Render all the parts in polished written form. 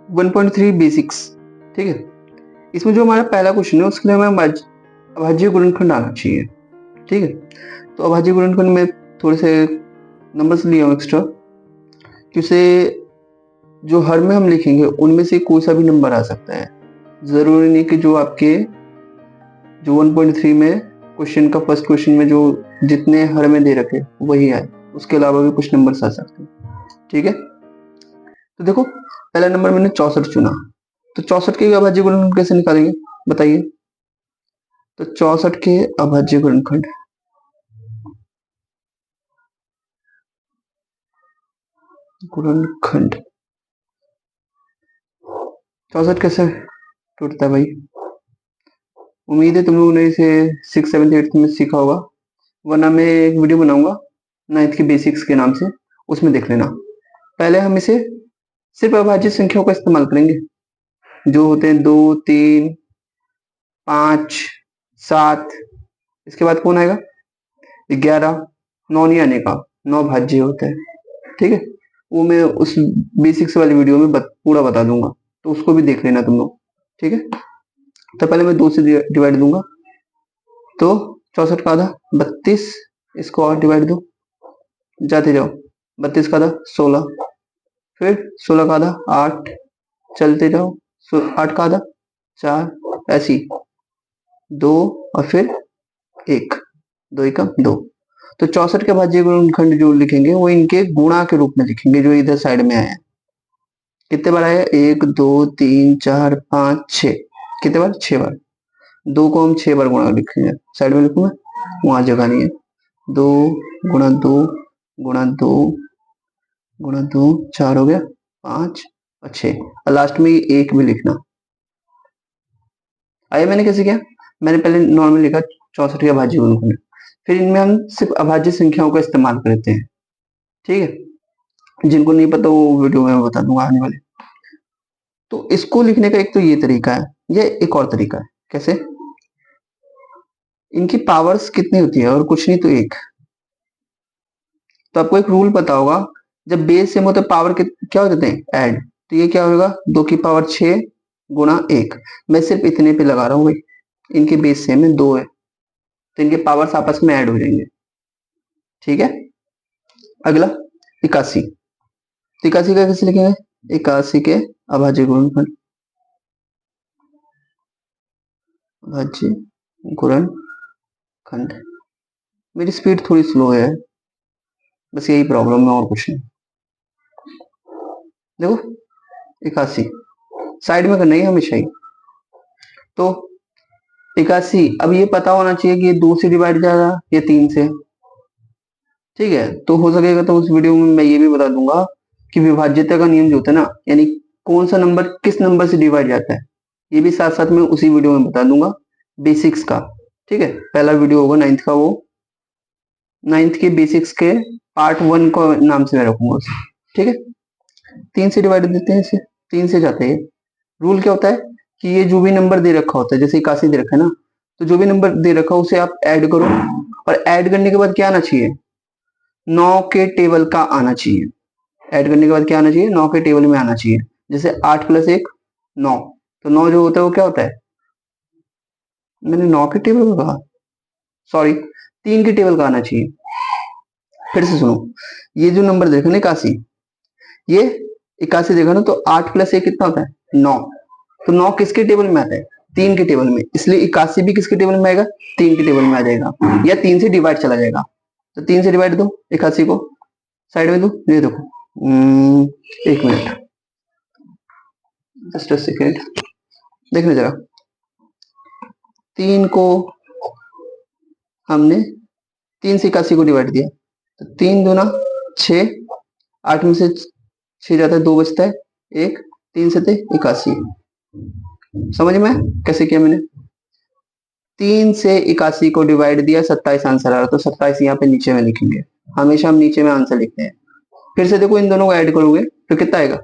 1.3 basics. ठीक है, इसमें जो हमारा पहला क्वेश्चन है उसके लिए हमें अभाज्य गुणनखंड आना चाहिए। ठीक है, तो अभाज्य गुणनखंड में थोड़े से नंबर्स लिए हूँ एक्स्ट्रा, कि उसे जो हर में हम लिखेंगे उनमें से कोई सा भी नंबर आ सकता है। जरूरी नहीं कि जो आपके जो 1.3 में क्वेश्चन का फर्स्ट क्वेश्चन में जो जितने हर में दे रखे वही आए, उसके अलावा भी कुछ नंबर आ सकते हैं। ठीक है, तो देखो पहला नंबर मैंने 64 चुना, तो 64 के अभाज्य गुणनखंड कैसे निकालेंगे बताइए। तो 64 के अभाज्य गुणनखंड, गुणनखंड 64 कैसे टूटता है भाई? उम्मीद है तुम लोगों ने इसे 6, 7, 8 में सीखा होगा, वरना मैं एक वीडियो बनाऊंगा 9th की बेसिक्स के नाम से, उसमें देख लेना। पहले हम इसे सिर्फ अभाज्य संख्याओं का इस्तेमाल करेंगे, जो होते हैं 2, 3, 5, 7। इसके बाद कौन आएगा? 11। 9 नहीं आने का, 9 भाज्य होता है। ठीक है, वो मैं उस बेसिक्स वाली वीडियो में पूरा बता दूंगा, तो उसको भी देख लेना तुम लोग। ठीक है, तो पहले मैं 2 से डिवाइड दूंगा, तो 64 का आधा 32, इसको और डिवाइड दो, जाते जाओ। 32 का आधा 16, फिर 16 का आधा 8, चलते जाओ। 8 का आधा 4, ऐसी 2 और फिर 1, 2 एकम 2। तो 64 के भाज्य गुणनखंड जो लिखेंगे वो इनके गुणा के रूप में लिखेंगे, जो इधर साइड में आया है। कितने बार आया? 1, 2, 3, 4, 5, 6। कितने बार? 6 बार। 2 को हम 6 बार गुणा लिखेंगे, साइड में लिखूंगा, वहां जगह नहीं है। 2 गुणा 2 गुणा 2 गुणा 2, 4 हो गया, 5 और 6, और लास्ट में 1 भी लिखना। आया मैंने कैसे किया? मैंने पहले नॉर्मल लिखा 64 के अभाज्य गुणनखंड, फिर इनमें हम सिर्फ अभाज्य संख्याओं का इस्तेमाल करते हैं। ठीक है, जिनको नहीं पता वो वीडियो में बता दूंगा आने वाले। तो इसको लिखने का एक तो ये तरीका है, या एक और तरीका है। कैसे? इनकी पावर्स कितनी होती है? और कुछ नहीं तो 1। तो आपको एक रूल पता होगा, जब बेस सेम होता है पावर क्या हो जाते हैं? ऐड। तो ये क्या होगा? 2 की पावर 6 गुणा 1। मैं सिर्फ इतने पे लगा रहा हूँ भाई, इनके बेस सेम है, 2 है, तो इनके पावर्स आपस में ऐड हो जाएंगे। ठीक है, अगला 81। 81 का कैसे लिखेंगे? 81 के अभाज्य गुणनखंड, अभाज्य गुणनखंड। मेरी स्पीड थोड़ी स्लो है, बस यही प्रॉब्लम है और कुछ नहीं। देखो 81 साइड में करना है हमेशा ही। तो 81, अब ये पता होना चाहिए कि ये 2 से डिवाइड जाएगा या 3 से। ठीक है, तो हो सकेगा तो उस वीडियो में मैं ये भी बता दूंगा कि विभाज्यता का नियम जो होता है ना, यानी कौन सा नंबर किस नंबर से डिवाइड जाता है, ये भी साथ साथ में उसी वीडियो में बता दूंगा बेसिक्स का। ठीक है, पहला वीडियो होगा 9th का, वो 9th के बेसिक्स के पार्ट 1 को नाम से मैं रखूंगा उसे। ठीक है, 3 से डिवाइड देते हैं इसे, 3 से जाते हैं। रूल क्या होता है कि ये जो भी नंबर दे रखा होता है, जैसे 81 दे रखा है ना, तो जो भी नंबर दे रखा है उसे आप ऐड करो, और ऐड करने के बाद क्या आना चाहिए? 9 के टेबल का आना चाहिए। ऐड करने के बाद क्या आना चाहिए? 9 के टेबल में आना चाहिए। जैसे 8 + 1 9, तो 9 जो होता है वो क्या होता है? मैंने 9 के टेबल में कहा, सॉरी, 3 के टेबल का आना चाहिए। फिर से सुनो, ये जो नंबर देखो ना 81, ये 81 देखो ना, तो 8 + 1 कितना होता है? 9। तो 9 किसके टेबल में आता है? 3 के टेबल में, इसलिए 81 भी किसके टेबल में आएगा? 3 के टेबल में आ जाएगा, या 3 से डिवाइड चला जाएगा। तो 3 से डिवाइड दो 81 को, साइड में दो, ये देखो। 1 मिनट, जस्ट अ सेकेंड, देखने जरा। 3 को हमने 3 से 81 को डिवाइड दिया, तो 3 दूना 6, 8 में से 6 जाता है, 2 बचता है, 1, 3 से थे 81। समझ में कैसे किया मैंने? 3 से 81 को डिवाइड दिया, 27 आंसर आ रहा, तो 27 यहाँ पे नीचे में लिखेंगे, हमेशा हम नीचे में आंसर लिखते हैं। फिर से देखो इन दोनों को ऐड करोगे तो कितना आएगा?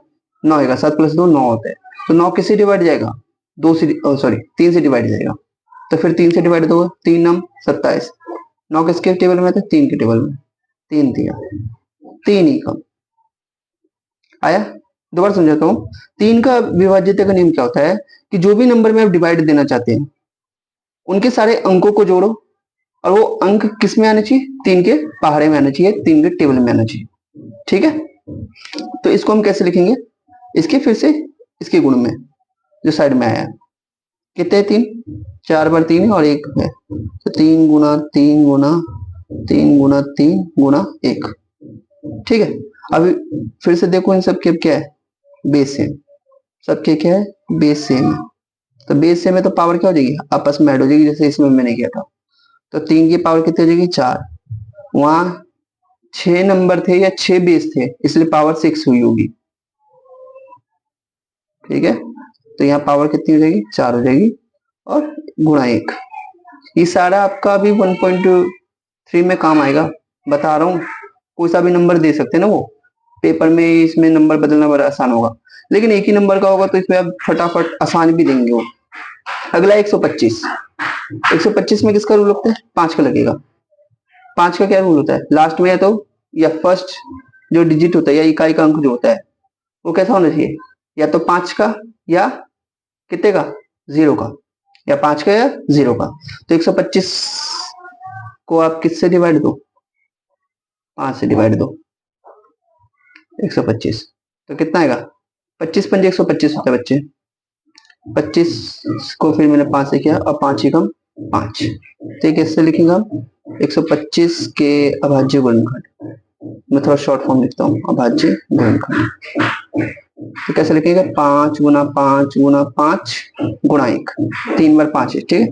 9 आएगा, 7 + 2 9 होता है। तो 9 किससे डिवाइड जाएगा? 2 से, सॉरी 3 से डिवाइड जाएगा, तो फिर 3 से डिवाइड दोगे, 3 9 27। 9 किसके टेबल में था? 3 के टेबल में, 3 दिया, 3 ही कम आया। दोबारा समझाता हूँ। 3 का विभाज्यता का नियम क्या होता है कि जो भी नंबर में आप डिवाइड देना चाहते हैं उनके सारे अंकों को जोड़ो और वो अंक किस में आने चाहिए, 3 के पहाड़े में आना चाहिए, 3 के टेबल में आना चाहिए। ठीक है, तो इसको हम कैसे लिखेंगे, इसके फिर से इसके गुण में जो साइड में आया है, कितने 3, 4 बार 3 है और 1 है, तो 3 गुना 3 गुना 3 गुना 3 गुना 1। ठीक है, अब फिर से देखो इन सबके क्या है, बेस सेम, सबके क्या है, बेस सेम है। तो बेस सेम है तो पावर क्या हो जाएगी, आपस में ऐड हो जाएगी, जैसे इसमें मैंने किया था। तो 3 की पावर कितनी हो जाएगी, 4। वहां 6 नंबर थे या 6 बेस थे, इसलिए पावर 6 हुई होगी। ठीक है, तो यहाँ पावर कितनी हो जाएगी, 4 हो जाएगी और गुणा 1। ये सारा आपका अभी 1.3 में काम आएगा, बता रहा हूँ। कोई सा भी नंबर दे सकते हैं ना वो, पेपर में इसमें नंबर बदलना बड़ा आसान होगा, लेकिन एक ही नंबर का होगा तो इसमें आप फटाफट आसान भी देंगे वो। अगला 125। 125 में किसका रूल होता है, 5 का लगेगा। 5 का क्या रूल होता है, लास्ट में या फर्स्ट जो डिजिट होता है या इकाई का अंक जो होता है वो कैसा होना चाहिए, या तो 5 का या कितने का, 0 का, या 5 का या 0 का। तो 125 को आप किससे डिवाइड दो, 5 से डिवाइड दो 125, तो कितना आएगा, 25 पंजे 125 होता है बच्चे। 25 को फिर मैंने 5 से किया और 5 एकम 5, तो कैसे लिखेंगे हम, 125 के अभाज्य गुणनखंड। मैं थोड़ा शॉर्ट फॉर्म लिखता हूँ, अभाज्य गुणनखंड। तो कैसे लिखेंगे, 5 गुना 5 गुना 5 गुणा 1, 3 बार 5 है। ठीक है,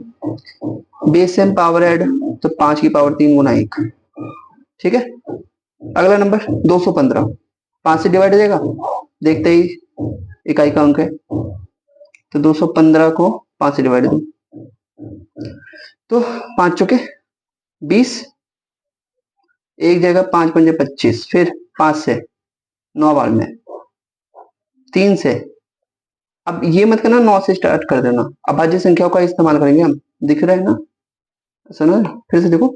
बेस सेम पावर ऐड, तो 5 की पावर 3 गुना 1। ठीक है, अगला नंबर 215, 5 से डिवाइड हो जाएगा, देखते ही इकाई का अंक है, तो 215 को 5 से डिवाइड दो, तो 5 चौके 20, एक जगह 5 पंजे 25, फिर 5 से 9 बार में 3 से, अब ये मत करना 9 से स्टार्ट कर देना, अभाज्य संख्याओं का इस्तेमाल करेंगे हम, दिख रहा है ना, सुनो फिर से देखो,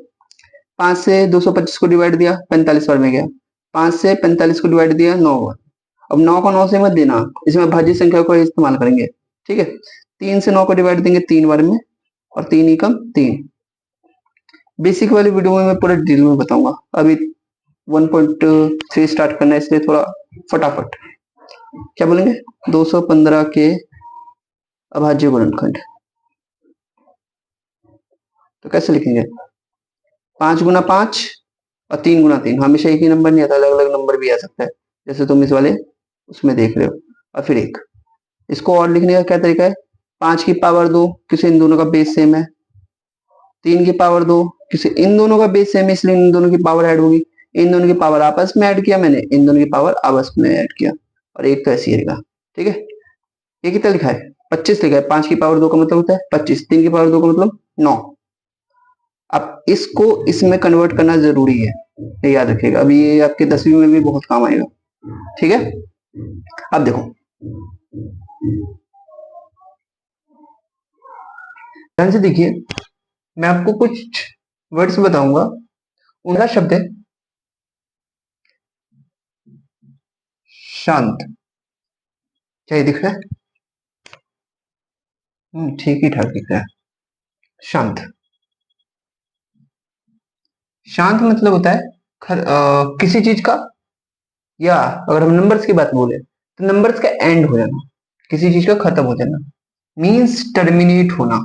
5 से 225 को डिवाइड दिया 45 बार में गया, 5 से 45 को डिवाइड दिया 9 बार। अब 9 को 9 से मत देना, इसमें भाज्य संख्या को इस्तेमाल करेंगे। ठीक है, 3 से 9 को डिवाइड देंगे 3 बार में और 3 एकम 3। बेसिक वाली वीडियो में मैं पूरा डिटेल में बताऊंगा, अभी 1.3 स्टार्ट करना है इसलिए थोड़ा फटाफट क्या बोलेंगे, 215 के अभाज्य गुणनखंड। तो कैसे लिखेंगे, 5 गुना 5 और 3 गुना 3, हमेशा एक ही नंबर नहीं आता, अलग अलग नंबर भी आ सकता है, जैसे तुम इस वाले उसमें देख रहे हो। और फिर 1, इसको और लिखने का क्या तरीका है, 5 की पावर 2, किसी इन दोनों का बेस सेम है, 3 की पावर 2, किसी इन दोनों का बेस सेम है इसलिए इन दोनों की पावर ऐड होगी, इन दोनों की पावर आपस में ऐड किया मैंने, इन दोनों की पावर आपस में ऐड किया, और 1 तो ऐसे ही रहेगा। ठीक है, ये कितना लिखा है, 25 लिखा है, 5 की पावर 2 का मतलब होता है 25, 3 की पावर 2 का मतलब 9। अब इसको इसमें कन्वर्ट करना जरूरी है, ये याद रखिएगा, अभी ये आपके 10वीं में भी बहुत काम आएगा। ठीक है, अब देखो ध्यान से देखिए, मैं आपको कुछ वर्ड्स बताऊंगा, उनका शब्द है शांत। क्या ये दिख रहा है, ठीक ही ठाक दिख रहा है, शांत। शांत मतलब होता है किसी चीज का, या अगर हम नंबर्स की बात बोले तो नंबर्स का एंड हो जाना, किसी चीज का खत्म हो जाना, मींस टर्मिनेट होना।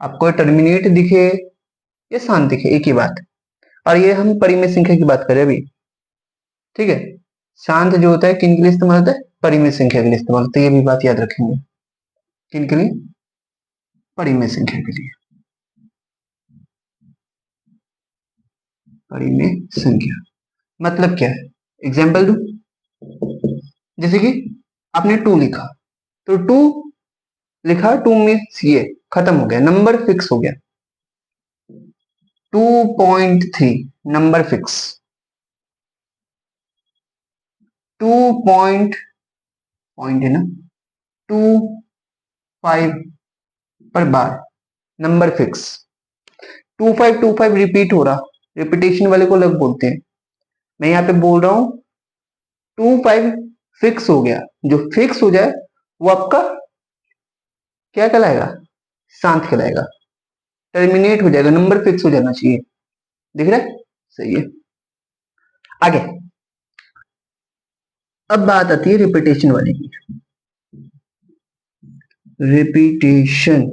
आपको टर्मिनेट दिखे या शांत दिखे एक ही बात, और ये हम परिमेय संख्या की बात करें अभी। ठीक है, शांत जो होता है किन के लिए इस्तेमाल होता है, परिमेय संख्या के लिए इस्तेमाल होता है, ये भी बात याद रखेंगे, किन के लिए, परिमेय संख्या के लिए, परिमेय संख्या मतलब क्या है, एग्जाम्पल दू, जैसे कि आपने 2 लिखा, तो 2 लिखा, 2 में ये खत्म हो गया, नंबर फिक्स हो गया, 2.3 नंबर फिक्स, 2 पॉइंट है ना, 25 पर बार नंबर फिक्स, 2525 रिपीट हो रहा, रिपीटेशन वाले को अलग बोलते हैं, मैं यहाँ पे बोल रहा हूं 2 5 फिक्स हो गया, जो फिक्स हो जाए वो आपका क्या कहलाएगा, शांत कहलाएगा। टर्मिनेट हो जाएगा, नंबर फिक्स हो जाना चाहिए। दिख रहा है, सही है। आगे अब बात आती है रिपीटेशन वाली की। रिपीटेशन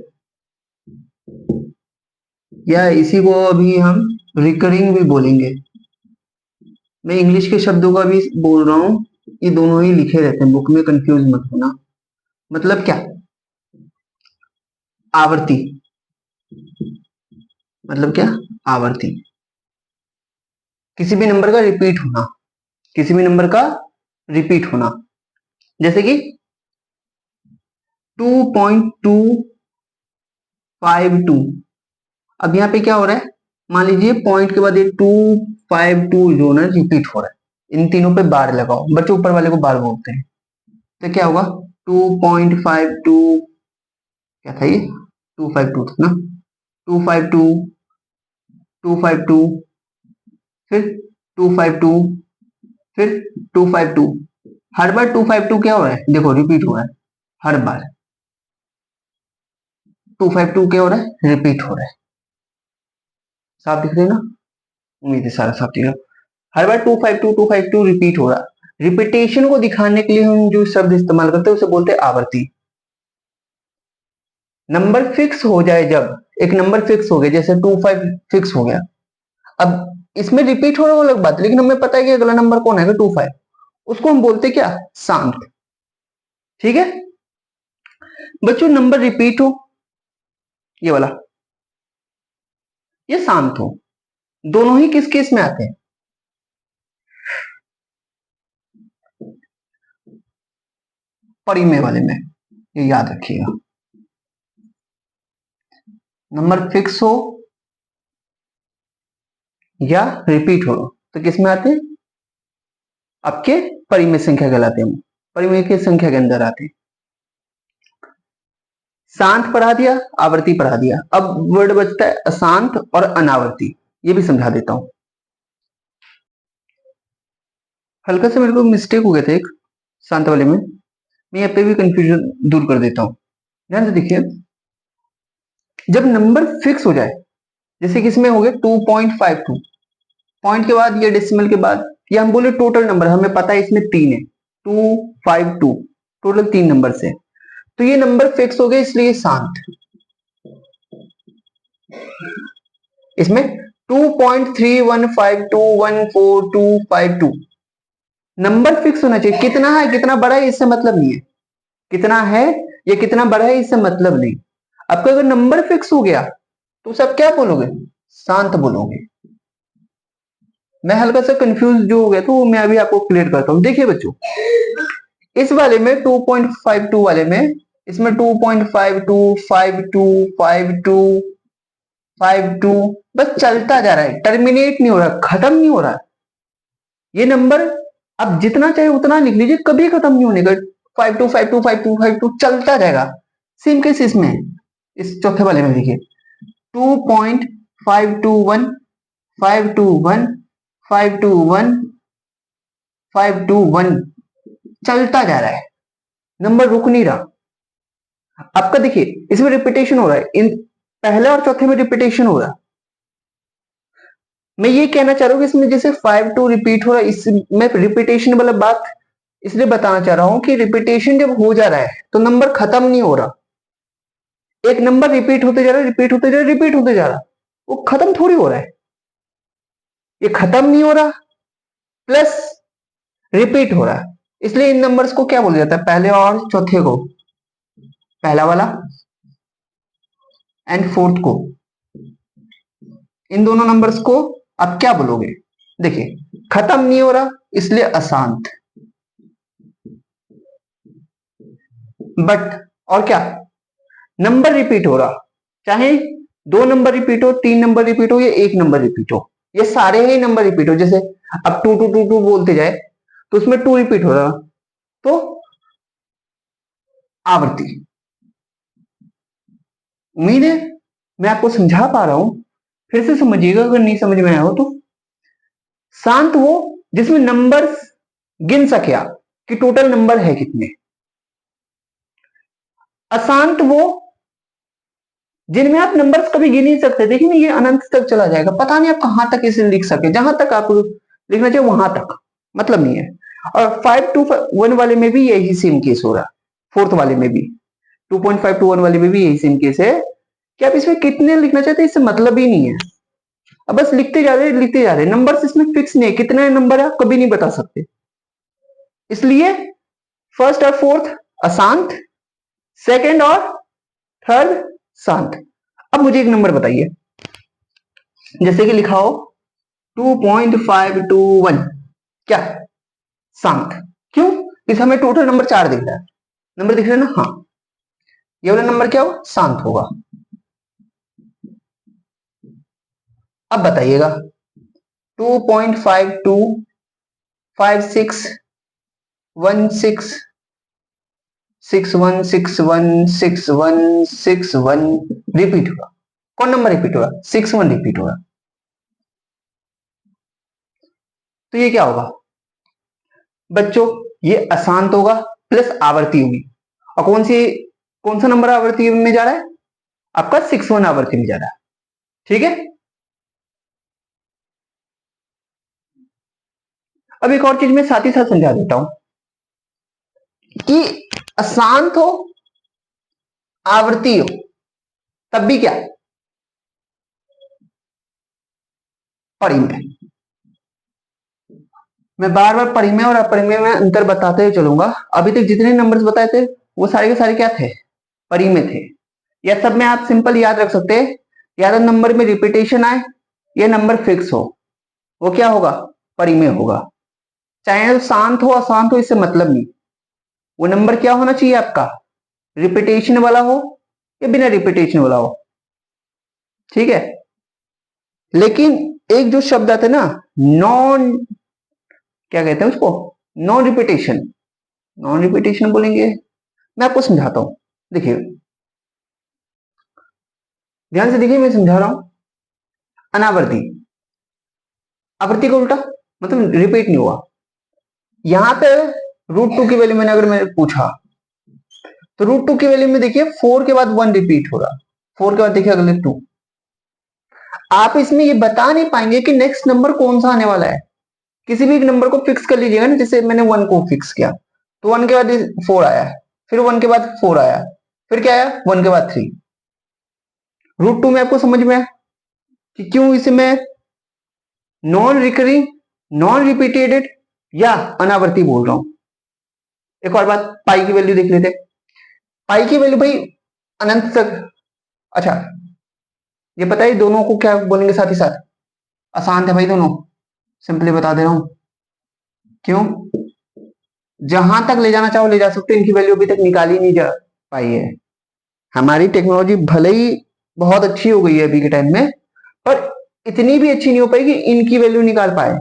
या इसी को अभी हम रिकरिंग भी बोलेंगे। मैं इंग्लिश के शब्दों का भी बोल रहा हूं, ये दोनों ही लिखे रहते हैं बुक में, कंफ्यूज मत होना। मतलब क्या, आवर्ती। मतलब क्या, आवर्ती। किसी भी नंबर का रिपीट होना, किसी भी नंबर का रिपीट होना। जैसे कि 2.252। अब यहाँ पे क्या हो रहा है, मान लीजिए पॉइंट के बाद ये 252 जो ना रिपीट हो रहा है, इन तीनों पे बार लगाओ, बच्चों ऊपर वाले को बार बोलते हैं। तो क्या होगा, 2.52, क्या था ये, 252 था ना, 252, 252, फिर 252, फिर 252। हर बार 252 क्या हो रहा है, देखो रिपीट हो रहा है, हर बार 252 क्या हो रहा है, रिपीट हो रहा है। साफ दिख रहे हैं ना, उम्मीद है सारा साफ दिख रहा है। हर बार 252 रिपीट हो रहा है। रिपीटेशन को दिखाने के लिए हम जो शब्द इस्तेमाल करते हैं उसे बोलते हैं आवर्ती। नंबर फिक्स हो जाए, जब एक नंबर फिक्स हो गया, जैसे 25 फिक्स हो गया, अब इसमें रिपीट हो रहा है वो अलग बात, लेकिन हमें पता है कि अगला नंबर कौन है, 25, उसको हम बोलते क्या, शांत। ठीक है बच्चों, नंबर रिपीट हो, ये वाला, ये शांत हो, दोनों ही किस केस में आते हैं, परिमेय वाले में, ये याद रखिएगा। नंबर फिक्स हो या रिपीट हो तो किस में आते हैं, आपके परिमेय संख्या कहलाते हैं, परिमेय की संख्या के अंदर आते हैं। शांत पढ़ा दिया, आवर्ती पढ़ा दिया, अब वर्ड बचता है अशांत और अनावर्ती, ये भी समझा देता हूं। हल्का से मेरे को मिस्टेक हो गया था एक शांत वाले में, मैं यहाँ पे भी कंफ्यूजन दूर कर देता हूं। ध्यान से देखिए, जब नंबर फिक्स हो जाए, जैसे कि इसमें हो गया 2.52, पॉइंट के बाद ये डेसिमल के बाद, ये हम बोले टोटल नंबर, हमें पता है इसमें 3 है, 252, टोटल 3 नंबर से, तो ये नंबर फिक्स हो गए इसलिए शांत। इसमें 2.31521452 नंबर फिक्स होना चाहिए, कितना है कितना बड़ा है इससे मतलब नहीं है, कितना है ये कितना बड़ा है इससे मतलब नहीं। आपका अगर नंबर फिक्स हो गया तो सब क्या बोलोगे, शांत बोलोगे। मैं हल्का सा कंफ्यूज जो हो गया तो मैं अभी आपको क्लियर करता हूं। देखिए बच्चों, इस वाले में 2.52 वाले में, इसमें 2.52525252 बस चलता जा रहा है, टर्मिनेट नहीं हो रहा, खत्म नहीं हो रहा। ये नंबर आप जितना चाहे उतना लिख लीजिए, कभी खत्म नहीं होने का, 52525252 चलता जाएगा। सेम केस इसमें, इस चौथे वाले में देखिए, 2.521521521 चलता जा रहा है, नंबर रुक नहीं रहा। आपका देखिए इसमें रिपीटेशन हो रहा है, इन पहले और चौथे में रिपीटेशन हो रहा है। मैं ये कहना चाह रहा हूँ कि इसमें जैसे 52 रिपीट हो रहा है, इसमें रिपीटेशन वाला बात इसलिए बताना चाह रहा हूं कि रिपीटेशन जब हो जा रहा है तो नंबर खत्म नहीं हो रहा, एक नंबर रिपीट होते जा रहा है, रिपीट होते जा रहा है, रिपीट होते जा रहा, वो खत्म थोड़ी हो रहा है, ये खत्म नहीं हो रहा प्लस रिपीट हो रहा है, इसलिए इन नंबर्स को क्या बोला जाता है, पहले और चौथे को, पहला वाला एंड फोर्थ को, इन दोनों नंबर्स को आप क्या बोलोगे, देखिए खत्म नहीं हो रहा इसलिए अशांत, बट और क्या, नंबर रिपीट हो रहा, चाहे 2 नंबर रिपीट हो, 3 नंबर रिपीट हो या 1 नंबर रिपीट हो, ये सारे ही नंबर रिपीट हो, जैसे अब 2 2 2 2 बोलते जाए तो उसमें 2 रिपीट हो रहा, तो आवर्ती। उम्मीद है मैं आपको समझा पा रहा हूं, फिर से समझिएगा अगर नहीं समझ में आया हो तो। शांत वो जिसमें नंबर्स गिन सके आप कि टोटल नंबर है कितने। अशांत वो जिनमें आप नंबर्स कभी गिन नहीं सकते, देखिए ना ये अनंत तक चला जाएगा, पता नहीं आप कहां तक इसे लिख सके, जहां तक आप लिखना चाहिए वहां तक मतलब नहीं है। और 5 to 1 वाले में भी यही सेम केस हो रहा है, फोर्थ वाले में भी 2.5 to 1 वाले में भी यही सेम केस है कि आप इसमें कितने लिखना चाहते हैं इससे मतलब ही नहीं है, अब बस लिखते जा रहे लिखते जा रहे, नंबर्स इसमें फिक्स नहीं है, कितने नंबर है आप कभी नहीं बता सकते। इसलिए फर्स्ट और फोर्थ अशांत, सेकंड और थर्ड शांत। अब मुझे एक नंबर बताइए, जैसे कि लिखा हो 2.521 क्या शांत, क्यों? इस हमें टोटल नंबर 4 दिख रहा है, नंबर दिख रहा है ना, हाँ ये वाला नंबर क्या हो शांत होगा। अब बताइएगा 2.52 56 16 61 61 61 61 रिपीट होगा, कौन नंबर रिपीट होगा? 61 रिपीट होगा। तो ये क्या होगा बच्चों, ये अशांत होगा प्लस आवर्ती होगी, और कौन सा नंबर आवर्ती में जा रहा है? आपका 61 आवर्ती में जा रहा है, ठीक है। अब एक और चीज मैं साथ ही साथ समझा देता हूं कि अशांत हो आवर्ती हो तब भी क्या परिमेय, मैं बार बार परिमेय और अपरिमेय में अंतर बताते हुए चलूंगा। अभी तक जितने नंबर्स बताए थे वो सारे के सारे क्या थे? परिमेय थे। या सब में आप सिंपल याद रख सकते हैं, या तो नंबर में रिपीटेशन आए या नंबर फिक्स हो, वो क्या होगा? परिमेय होगा। चाहे वो शांत हो अशांत हो इससे मतलब नहीं, वो नंबर क्या होना चाहिए आपका? रिपीटेशन वाला हो या बिना रिपीटेशन वाला हो, ठीक है। लेकिन एक जो शब्द आता है ना नॉन, क्या कहते हैं उसको? नॉन रिपीटेशन, नॉन रिपीटेशन बोलेंगे, मैं आपको समझाता हूं, देखिए ध्यान से देखिए, मैं समझा रहा हूं। अनावर्ती, आवर्ती का उल्टा मतलब रिपीट नहीं हुआ। यहां पे √2 की वैल्यू मैंने अगर मैंने पूछा तो √2 की वैल्यू में देखिए 4 के बाद 1 रिपीट हो रहा, 4 के बाद देखिए अगले 2, आप इसमें ये बता नहीं पाएंगे कि नेक्स्ट नंबर कौन सा आने वाला है। किसी भी एक नंबर को फिक्स कर लीजिएगा ना, जैसे मैंने 1 को फिक्स किया तो 1 के बाद 4 आया, फिर 1 के बाद 4 आया, फिर क्या आया 1 के बाद 3। √2 में आपको समझ में आया कि क्यों इसे मैं नॉन रिकरिंग, नॉन रिपीटेड या अनावर्ती बोल रहा हूं। एक और बात, पाई की वैल्यू देख लेते। पाई की वैल्यू भाई अनंत तक, अच्छा ये पता है दोनों को क्या बोलेंगे साथ ही साथ? आसान है भाई दोनों, सिंपली बता दे रहा हूं क्यों। जहां तक ले जाना चाहो ले जा सकते हो, इनकी वैल्यू अभी तक निकाली नहीं जा पाई है। हमारी टेक्नोलॉजी भले ही बहुत अच्छी हो गई है अभी के टाइम में, पर इतनी भी अच्छी नहीं हो पाई कि इनकी वैल्यू निकाल पाए।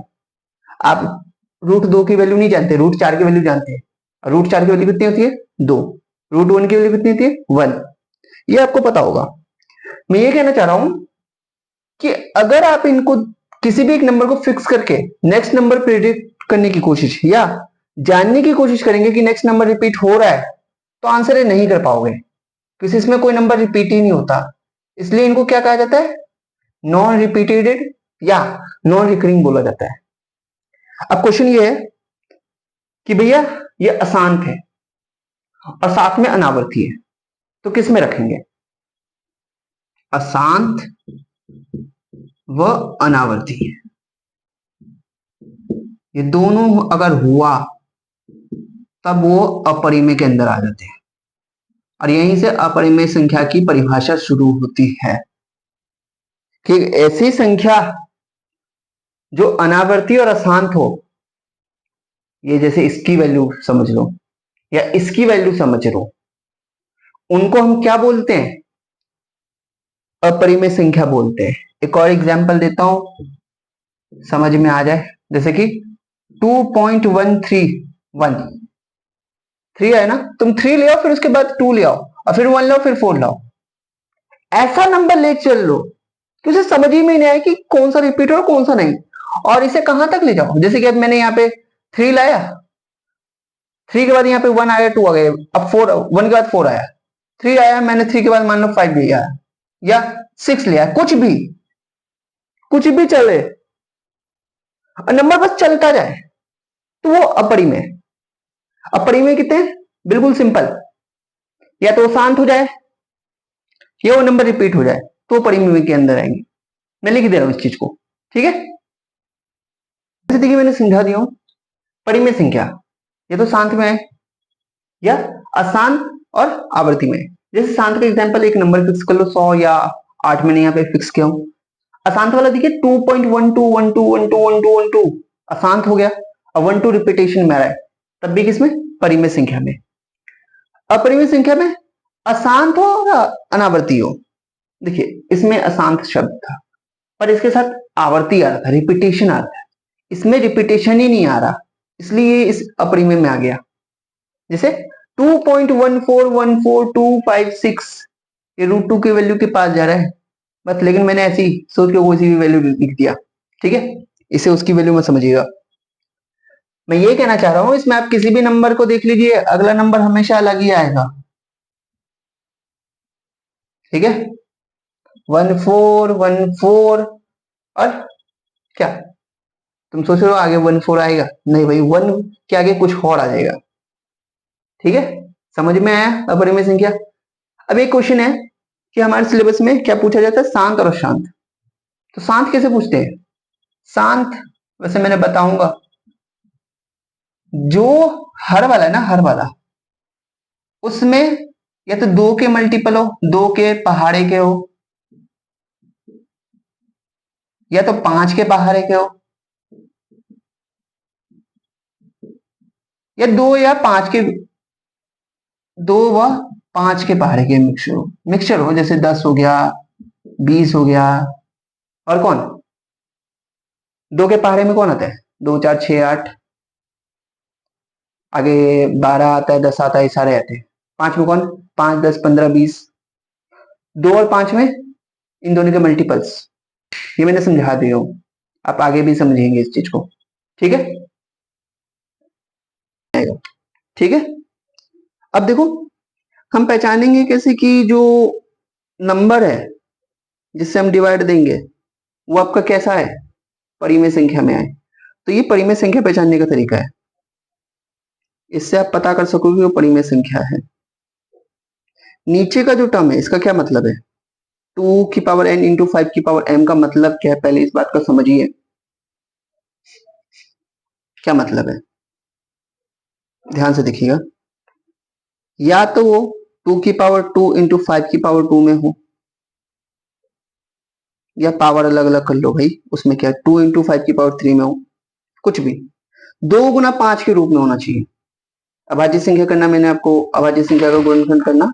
आप √2 की वैल्यू नहीं जानते, √4 की वैल्यू जानते हैं। √4 की वैल्यू कितनी होती है? 2। √1 की वैल्यू कितनी होती है? 1। ये आपको पता होगा। मैं ये कहना चाह रहा हूं कि अगर आप इनको किसी भी एक नंबर को फिक्स करके नेक्स्ट नंबर प्रिडिक्ट करने की कोशिश या जानने की कोशिश करेंगे कि नेक्स्ट नंबर रिपीट हो रहा है, तो आंसर ये नहीं कर पाओगे, क्योंकि इसमें कोई नंबर रिपीट ही नहीं होता। इसलिए इनको क्या कहा जाता है? नॉन रिपीटेड या नॉन रिकरिंग बोला जाता है। अब क्वेश्चन ये है कि भैया ये अशांत है और साथ में अनावर्ती है, तो किस में रखेंगे? अशांत व अनावर्ती, ये दोनों अगर हुआ तब वो अपरिमेय के अंदर आ जाते हैं, और यहीं से अपरिमेय संख्या की परिभाषा शुरू होती है कि ऐसी संख्या जो अनावर्ती और अशांत हो, ये जैसे इसकी वैल्यू समझ लो या इसकी वैल्यू समझ लो, उनको हम क्या बोलते हैं? अपरिमेय संख्या बोलते हैं। एक और एग्जांपल देता हूं समझ में आ जाए, जैसे कि 2.131, 3 है ना, तुम 3 ले आओ फिर उसके बाद 2 ले आओ और फिर 1 लाओ फिर 4 लाओ, ऐसा नंबर ले चल लो कि उसे समझ ही में नहीं आए कि कौन सा रिपीट और कौन सा नहीं। और इसे कहां तक ले जाओ, जैसे कि अब मैंने यहाँ पे 3 लाया, 3 के बाद यहाँ पे 1 आ गया, 2 आ गया, अब 4, 1 के बाद 4 आया, 3 आया, मैंने 3 के बाद मान लो 5 लिया या 6 लिया, कुछ भी चले और नंबर बस चलता जाए, तो वो अपरिमेय। अपरिमेय कितने हैं? बिल्कुल सिंपल, या तो वो शांत हो जाए या वो नंबर रिपीट हो जाए, तो परिमेय के अंदर आएंगे। मैं लिख दे रहा हूं इस चीज को, ठीक है। जैसे देखिए मैंने समझा दिया हूं, परिमेय संख्या ये तो शांत में है या अशांत और आवर्ती में। जैसे शांत का एग्जांपल एक नंबर फिक्स कर लो, 100 या 8 मैंने यहाँ पे फिक्स किया हूं। अशांत वाला देखिए 2.12121212 अशांत हो गया, और 12 रिपीटेशन में आ रहा है, तब भी किसमें? परिमेय संख्या में। अपरिमेय संख्या में अशांत हो या अनावर्ती हो, देखिए इसमें अशांत शब्द था पर इसके साथ आवर्ती आ रहा था, रिपीटेशन आ रहा था, इसमें रिपीटेशन ही नहीं आ रहा, इसलिए इस अपरिमेय में आ गया। जैसे 2.1414256 ये √2 की वैल्यू के पास जा रहा है बस, लेकिन मैंने ऐसी सोच के कोई सी भी वैल्यू लिख दिया, ठीक है, इसे उसकी वैल्यू में समझिएगा। मैं ये कहना चाह रहा हूं, इसमें आप किसी भी नंबर को देख लीजिए, अगला नंबर हमेशा अलग ही आएगा, ठीक है। 1414 और क्या तुम सोच रहे हो आगे 14 आएगा? नहीं भाई, 1 के आगे कुछ और आ जाएगा, ठीक है। समझ में आया अपरिमेय संख्या? अब एक क्वेश्चन है कि हमारे सिलेबस में क्या पूछा जाता है, शांत और अशांत। तो शांत कैसे पूछते हैं? शांत वैसे मैंने बताऊंगा, जो हर वाला है ना, हर वाला, उसमें या तो 2 के मल्टीपल हो, 2 के पहाड़े के हो, या तो 5 के पहाड़े के हो, या 2 या 5 के, 2 व 5 के पहाड़े के मिक्सचर हो, जैसे 10 हो गया, 20 हो गया, और कौन 2 के पहाड़े में कौन आता है? 2 4 6 8, आगे 12 आता है, 10 आता है, सारे आते हैं। 5 में कौन? 5 10 15 20, 2 और 5 में इन दोनों के मल्टीपल्स। ये मैंने समझा दिया हूं, आप आगे भी समझेंगे इस चीज को, ठीक है, ठीक है। अब देखो हम पहचानेंगे कैसे कि जो नंबर है जिससे हम डिवाइड देंगे वो आपका कैसा है, परिमेय संख्या में आए। तो ये परिमेय संख्या पहचानने का तरीका है, इससे आप पता कर सकोगे वो परिमेय संख्या है। नीचे का जो टर्म है इसका क्या मतलब है? 2 की पावर n इंटू 5 की पावर m का मतलब क्या है, पहले इस बात को समझिए, क्या मतलब है, ध्यान से देखिएगा। या तो वो 2 की पावर 2 इंटू 5 की पावर 2 में हो, या पावर अलग अलग कर लो भाई, उसमें क्या 2 इंटू 5 की पावर 3 में हो, कुछ भी 2 गुना 5 के रूप में होना चाहिए। अभाज्य संख्या करना मैंने आपको, अभाज्य संख्या का गुणनखंड करना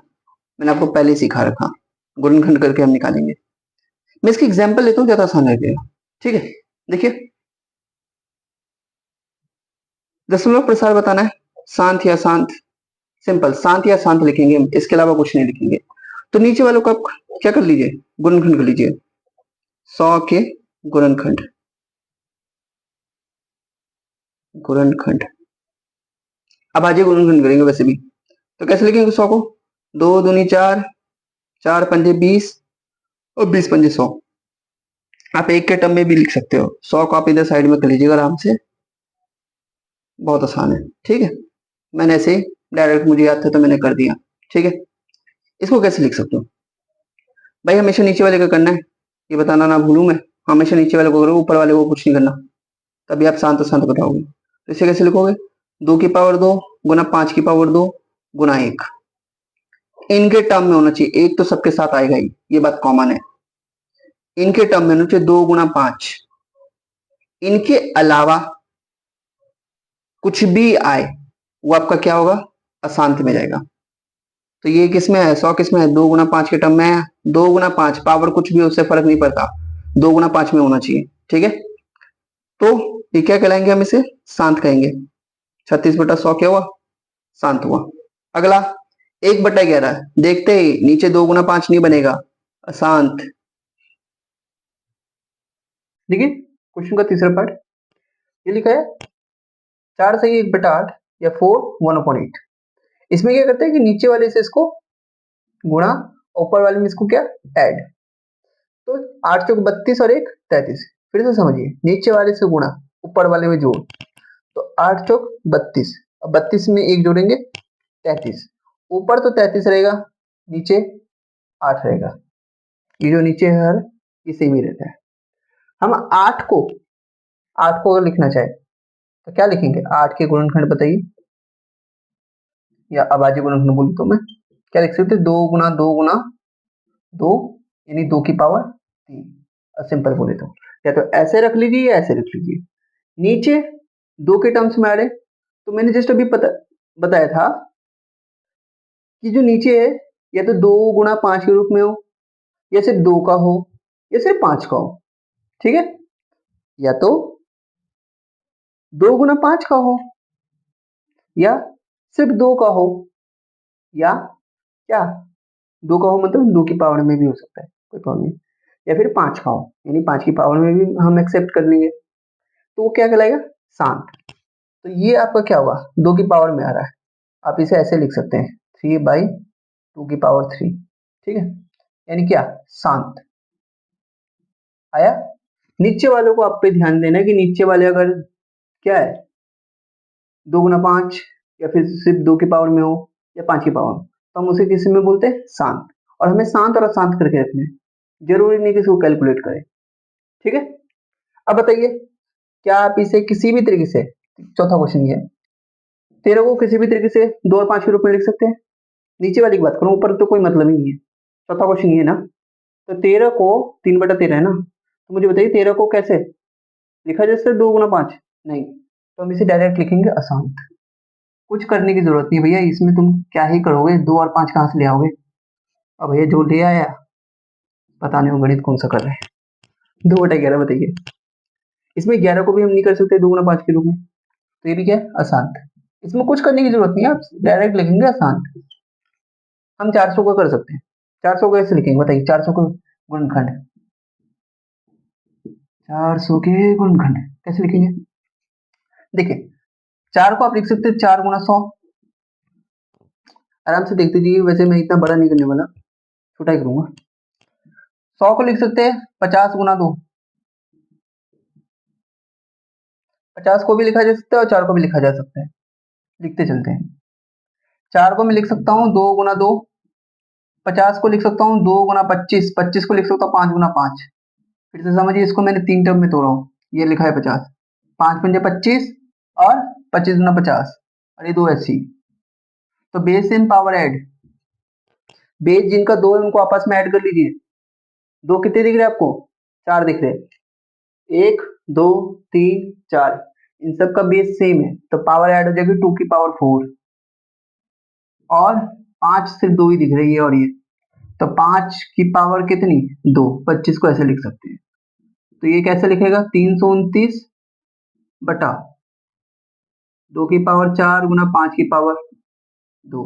मैंने आपको पहले ही सिखा रखा, गुणनखंड करके हम निकालेंगे। मैं इसकी एग्जांपल लेता हूँ, ज्यादा आसान लगेगा, ठीक है। देखिए दशमलव प्रसार बताना है, शांत या शांत, सिंपल शांत या शांत लिखेंगे, इसके अलावा कुछ नहीं लिखेंगे। तो नीचे वालों का क्या कर लीजिए, गुणनखंड कर लीजिए, 100 के गुणनखंड, गुणनखंड अभाज्य गुणनखंड करेंगे वैसे भी, तो कैसे लिखेंगे 100 को? 2 दूनी 4, 4 पंजे 20 और 20 पंजे 100। आप एक के टर्म में भी लिख सकते हो, 100 को आप इधर साइड में कर लीजिएगा आराम से, बहुत आसान है, ठीक है। मैंने ऐसे ही डायरेक्ट मुझे याद था तो मैंने कर दिया, ठीक है। इसको कैसे लिख सकते हो भाई? हमेशा नीचे वाले का करना है, ये बताना ना भूलूं मैं, हमेशा नीचे वाले को करो, ऊपर वाले को कुछ नहीं करना, तभी आप शांत शांत बताओगे। तो इसे कैसे लिखोगे? 2 की पावर 2 गुना 5 की पावर 2 गुना 1, इनके टर्म में होना चाहिए, एक तो सबके साथ आएगा ही, ये बात कॉमन है, इनके टर्म में होना चाहिए 2 गुना 5, इनके अलावा कुछ भी आए वो आपका क्या होगा, अशांत में जाएगा। तो ये किस में है, 100 किस में है, 2 गुना 5 के टर्म में है, 2 गुना 5 पावर कुछ भी उससे फर्क नहीं पड़ता, 2 गुना 5 में होना चाहिए, ठीक है। तो ये क्या कहलाएंगे, हम इसे शांत कहेंगे। 36/100 क्या हुआ, शांत हुआ। अगला 1/11, देखते ही नीचे 2 गुना 5 नहीं बनेगा, अशांत, ठीक है। क्वेश्चन का तीसरा पार्ट ये लिखा है 4 से 1/8 या 4 1/8। इसमें क्या करते हैं कि नीचे वाले से इसको गुणा, ऊपर वाले में इसको क्या ऐड। तो 8 चौक 32 और 1 33। फिर से समझिए, नीचे वाले से गुणा, ऊपर वाले में जोड़। तो 8 चौक 32, अब 32 में 1 जोड़ेंगे 33। ऊपर तो 33 रहेगा, नीचे 8 रहेगा। ये जो नीचे है हर, ये सेम ही रहता है। हम 8 को अगर लिखना चाहे तो क्या लिखेंगे? 8 के गुणनखंड बताइए, या अभाज्य गुणनखंड बोलूं तो मैं क्या लिख सकते? 2 गुना 2 गुना 2, यानी 2 की पावर 3। सिंपल बोले तो या तो ऐसे रख लीजिए या ऐसे रख लीजिए। नीचे 2 के टर्म्स में आ रहे, तो मैंने जस्ट अभी बताया था कि जो नीचे है या तो 2 गुना 5 के रूप में हो, या सिर्फ 2 का हो, या सिर्फ 5 का हो। ठीक है, या तो 2 गुना 5 का हो, या सिर्फ 2 का हो, या क्या 2 का हो मतलब 2 की पावर में भी हो सकता है, कोई प्रॉब्लम नहीं, या फिर 5 का हो, यानी 5 की पावर में भी हम एक्सेप्ट कर लेंगे। तो वो क्या कहलाएगा? शांत। तो ये आपका क्या हुआ? 2 की पावर में आ रहा है, आप इसे ऐसे लिख सकते हैं 3/2 की पावर 3। ठीक है, यानी क्या? शांत। आया? नीचे वालों को आप पे ध्यान देना कि नीचे वाले अगर क्या है 2 गुना 5, या फिर सिर्फ 2 की पावर में हो, या 5 की पावर में, तो हम उसे किसी में बोलते हैं? शांत। और हमें शांत और अशांत करके रखने हैं, जरूरी नहीं कि इसको कैलकुलेट करें। ठीक है, अब बताइए, क्या आप इसे किसी भी तरीके से, चौथा क्वेश्चन ये है, 13 को किसी भी तरीके से 2 और 5 के रूप में लिख सकते हैं? नीचे वाली की बात करूं, ऊपर तो कोई मतलब ही नहीं है। चौथा क्वेश्चन ये है ना, तो 13 को 3/13 है ना, तो मुझे बताइए 13 को कैसे लिखा जाए? जैसे 2 गुना 5 नहीं, तो हम इसे डायरेक्ट लिखेंगे अशांत। कुछ करने की जरूरत नहीं भैया, इसमें तुम क्या ही करोगे? 2 और 5 कहाँ से ले आओगे? अब भैया जो ले आया, पता नहीं वो गणित कौन सा कर रहे हैं। 2/11 बताइए, इसमें 11 को भी हम नहीं कर सकते 2 गुना 5 के रूप में, तो ये भी क्या है? अशांत। इसमें कुछ करने की जरूरत नहीं है, आप डायरेक्ट लिखेंगे अशांत। हम 400 का कर सकते हैं। 400 को कैसे लिखेंगे बताइए? 400 को गुणनखंड, 400 के गुणनखंड कैसे लिखेंगे? देखिए, 4 को आप लिख सकते हैं 4 गुना 100। आराम से देखते जाइए, वैसे मैं इतना बड़ा नहीं करने वाला, छोटा ही करूंगा। 100 को लिख सकते हैं 50 गुना 2। 50 को भी लिखा जा सकता है और 4 को भी लिखा जा सकता है, लिखते चलते हैं। 4 को मैं लिख सकता हूँ 2 गुना 2। 50 को लिख सकता हूँ 2 गुना 25। 25 को लिख सकता हूँ 5 गुना 5। फिर से समझिए, इसको मैंने 3 टर्म में तोड़ा हूँ। ये लिखा है 50, 5 पंजे 25, और 25 गुना 50, और ये 2 80। तो base in power add, base जिनका 2 है उनको आपस में ऐड कर लीजिए। 2 कितने दिख रहे हैं आपको? 4 दिख रहे हैं। 1 2 3 4, इन सब का बेस सेम है, तो पावर ऐड हो जाएगी 2 की पावर 4। और 5 सिर्फ 2 ही दिख रही है, और ये तो 5 की पावर कितनी? 2। 25 को ऐसे लिख सकते हैं। तो ये कैसे लिखेगा? 329 बटा 2 की पावर 4 गुना 5 की पावर 2।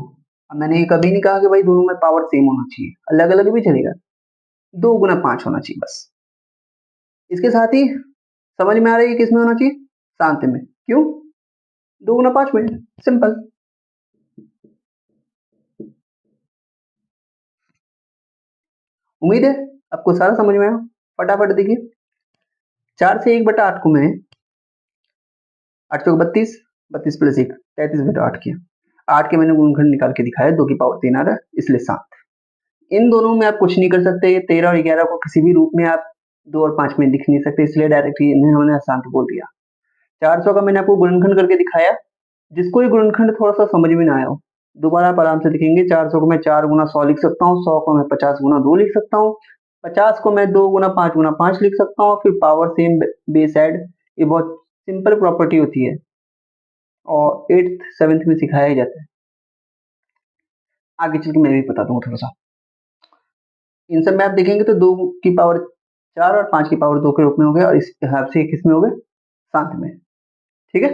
अब मैंने ये कभी नहीं कहा कि भाई दोनों में पावर सेम होना चाहिए, अलग अलग भी चलेगा, 2 गुना 5 होना चाहिए बस। इसके साथ ही समझ में आ रही है किस में होना चाहिए? शांत में। क्यों? 2 गुना 5 में, सिंपल। उम्मीद है आपको सारा समझ में आया। फटाफट देखिए, 4 से 1/8 को मैं 8 चौक 32, 32 प्लस 1 33/8 किया। 8 के मैंने गुणनखंड निकाल के दिखाया, 2 की पावर 3 आ रहा है, इसलिए 7। इन दोनों में आप कुछ नहीं कर सकते, 13 और 11 को किसी भी रूप में आप 2 और 5 में लिख नहीं सकते, इसलिए डायरेक्ट इन्होंने अशांत बोल दिया। 400 का मैंने आपको गुणनखंड करके दिखाया, जिसको ये गुणनखंड थोड़ा सा समझ में ना आया हो, दोबारा आप आराम से लिखेंगे। 400 को मैं 4 गुना 100 लिख सकता हूँ, 100 को मैं 50 गुना 2 लिख सकता हूँ, 50 को मैं 2 गुना 5 गुना 5 लिख सकता हूँ, फिर पावर सेम बेस ऐड। ये बहुत सिंपल प्रॉपर्टी होती है, और 8th 7th में सिखाया ही जाता है। आगे चल के मैं भी बता दूंगा थोड़ा सा। इन सब में आप देखेंगे तो 2 की पावर 4 और 5 की पावर 2 के रूप में हो गया, और इस हिसाब से किस में हो गए? शांत में। ठीक है।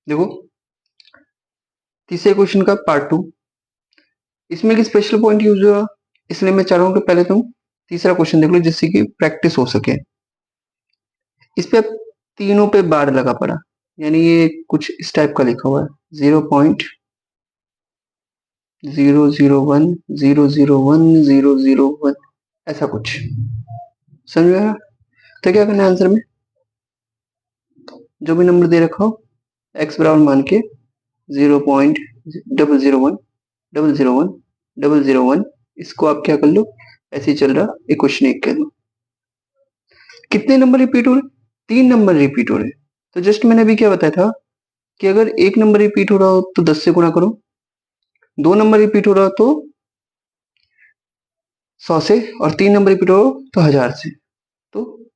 देखो तीसरे क्वेश्चन का पार्ट 2, इसमें एक स्पेशल पॉइंट यूज हुआ, इसलिए मैं चाह रहा हूँ कि पहले तुम तीसरा क्वेश्चन देख लो जिससे कि प्रैक्टिस हो सके। इस पे तीनों पे बार लगा पड़ा, यानी ये कुछ इस टाइप का लिखा हुआ है 0.001 ऐसा कुछ, समझ में आया? तो क्या करना है आंसर में, जो भी नंबर दे रखा हो एक्स बराबर मान के 0.001 इसको आप क्या कर लो, ऐसे ही चल रहा इक्वेशन 1 कह दो। कितने नंबर रिपीट हो रहे, 3 नंबर रिपीट हो रहे। तो जस्ट मैंने अभी क्या बताया था कि अगर एक नंबर रिपीट हो रहा हो तो 10 से गुणा करो, 2 नंबर रिपीट हो रहा हो तो 100 से, और 3 नंबर रिपीट हो तो 1000 से। तो